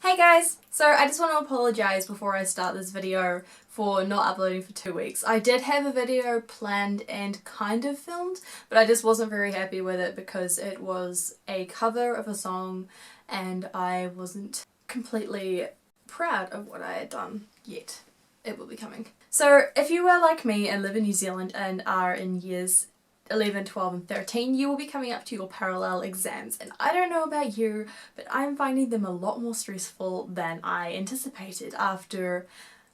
Hey guys! So I just want to apologise before I start this video for not uploading for 2 weeks. I did have a video planned and kind of filmed, but I just wasn't very happy with it because it was a cover of a song and I wasn't completely proud of what I had done yet. It will be coming. So if you are like me and live in New Zealand and are in years 11, 12 and 13, you will be coming up to your parallel exams, and I don't know about you, but I'm finding them a lot more stressful than I anticipated after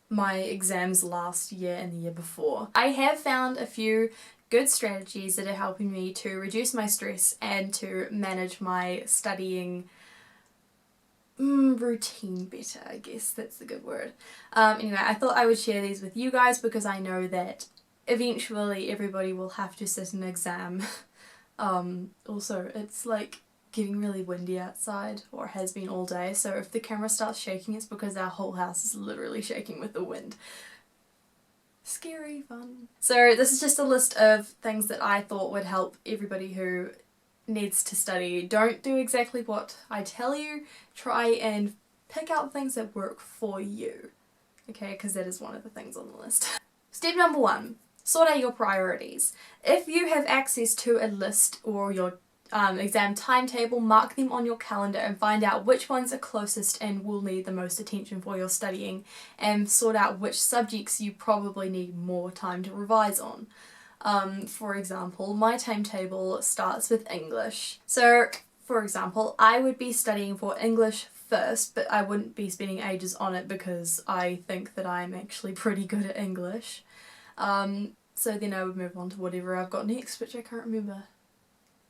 my exams last year and the year before. I have found a few good strategies that are helping me to reduce my stress and to manage my studying routine better, I guess that's the good word. Anyway, I thought I would share these with you guys because I know that eventually everybody will have to sit an exam. Also, it's like getting really windy outside, or has been all day, so if the camera starts shaking it's because our whole house is literally shaking with the wind. Scary fun. So this is just a list of things that I thought would help everybody who needs to study. Don't do exactly what I tell you, try and pick out things that work for you, okay, because that is one of the things on the list. Step number 1. Sort out your priorities. If you have access to a list or your exam timetable, mark them on your calendar and find out which ones are closest and will need the most attention for your studying, and sort out which subjects you probably need more time to revise on. For example, my timetable starts with English. So, for example, I would be studying for English first, but I wouldn't be spending ages on it because I think that I'm actually pretty good at English. So then I would move on to whatever I've got next, which I can't remember.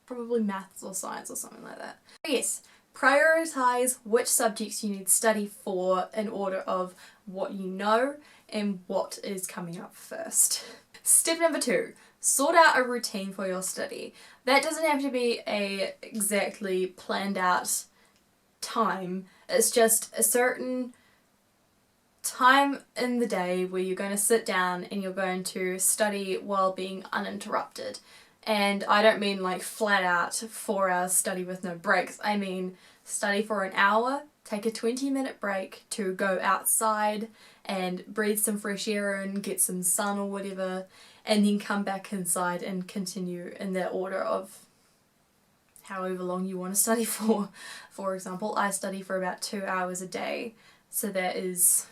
Probably maths or science or something like that. But yes, prioritise which subjects you need to study for in order of what you know and what is coming up first. Step number 2, sort out a routine for your study. That doesn't have to be a exactly planned out time, it's just a certain time in the day where you're going to sit down and you're going to study while being uninterrupted. And I don't mean like flat out 4 hours study with no breaks. I mean study for an hour, take a 20-minute break to go outside and breathe some fresh air and get some sun or whatever, and then come back inside and continue in that order of however long you want to study for. For example, I study for about 2 hours a day, so that is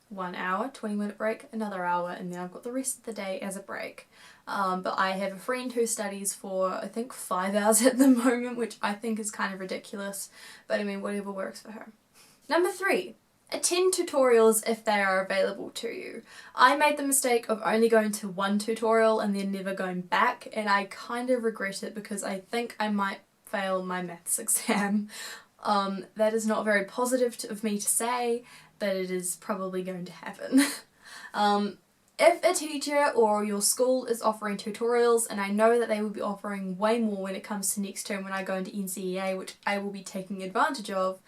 1 hour, 20-minute break, another hour, and then I've got the rest of the day as a break. But I have a friend who studies for I think 5 hours at the moment, which I think is kind of ridiculous, but I mean whatever works for her. Number 3. Attend tutorials if they are available to you. I made the mistake of only going to one tutorial and then never going back, and I kind of regret it because I think I might fail my maths exam. That is not very positive of me to say, but it is probably going to happen. If a teacher or your school is offering tutorials, and I know that they will be offering way more when it comes to next term when I go into NCEA, which I will be taking advantage of,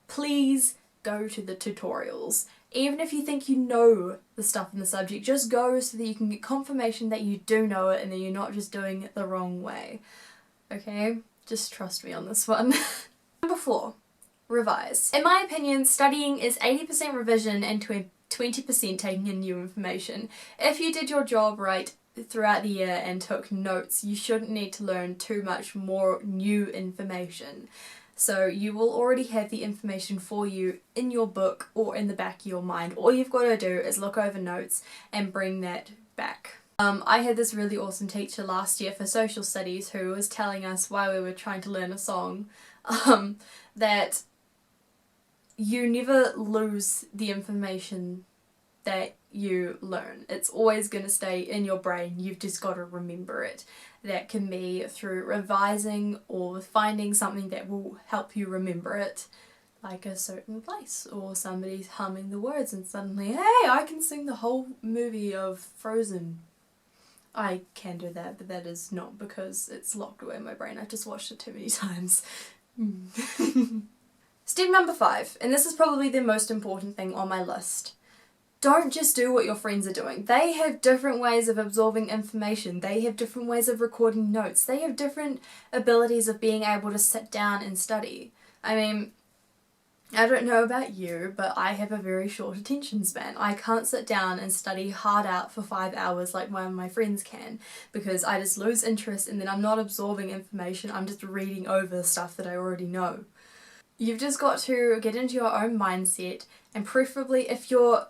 please go to the tutorials. Even if you think you know the stuff in the subject, just go so that you can get confirmation that you do know it and that you're not just doing it the wrong way. Okay? Just trust me on this one. Number 4. Revise. In my opinion, studying is 80% revision and 20% taking in new information. If you did your job right throughout the year and took notes, you shouldn't need to learn too much more new information. So you will already have the information for you in your book or in the back of your mind. All you've got to do is look over notes and bring that back. I had this really awesome teacher last year for social studies who was telling us while we were trying to learn a song that you never lose the information that you learn. It's always going to stay in your brain, you've just got to remember it. That can be through revising or finding something that will help you remember it, like a certain place, or somebody's humming the words and suddenly, hey, I can sing the whole movie of Frozen. I can do that, but that is not because it's locked away in my brain. I just watched it too many times. Step number 5, and this is probably the most important thing on my list. Don't just do what your friends are doing. They have different ways of absorbing information. They have different ways of recording notes. They have different abilities of being able to sit down and study. I mean, I don't know about you, but I have a very short attention span. I can't sit down and study hard out for 5 hours like one of my friends can, because I just lose interest and then I'm not absorbing information, I'm just reading over stuff that I already know. You've just got to get into your own mindset, and preferably if you're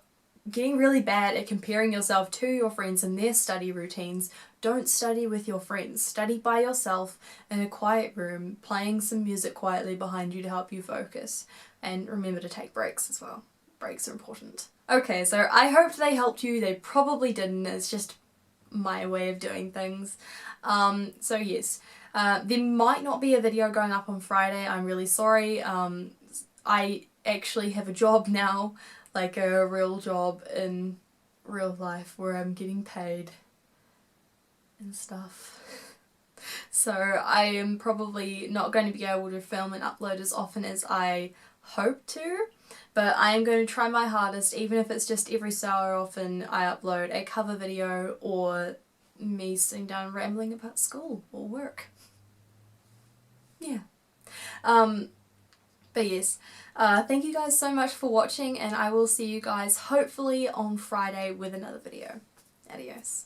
getting really bad at comparing yourself to your friends and their study routines, don't study with your friends. Study by yourself in a quiet room, playing some music quietly behind you to help you focus. And remember to take breaks as well. Breaks are important. Okay, so I hoped they helped you. They probably didn't. It's just my way of doing things. So yes, there might not be a video going up on Friday. I'm really sorry. I actually have a job now, like a real job in real life where I'm getting paid and stuff. So I am probably not going to be able to film and upload as often as I hope to, but I am going to try my hardest, even if it's just every so often I upload a cover video or me sitting down rambling about school or work. Yeah. But yes, thank you guys so much for watching, and I will see you guys hopefully on Friday with another video. Adios.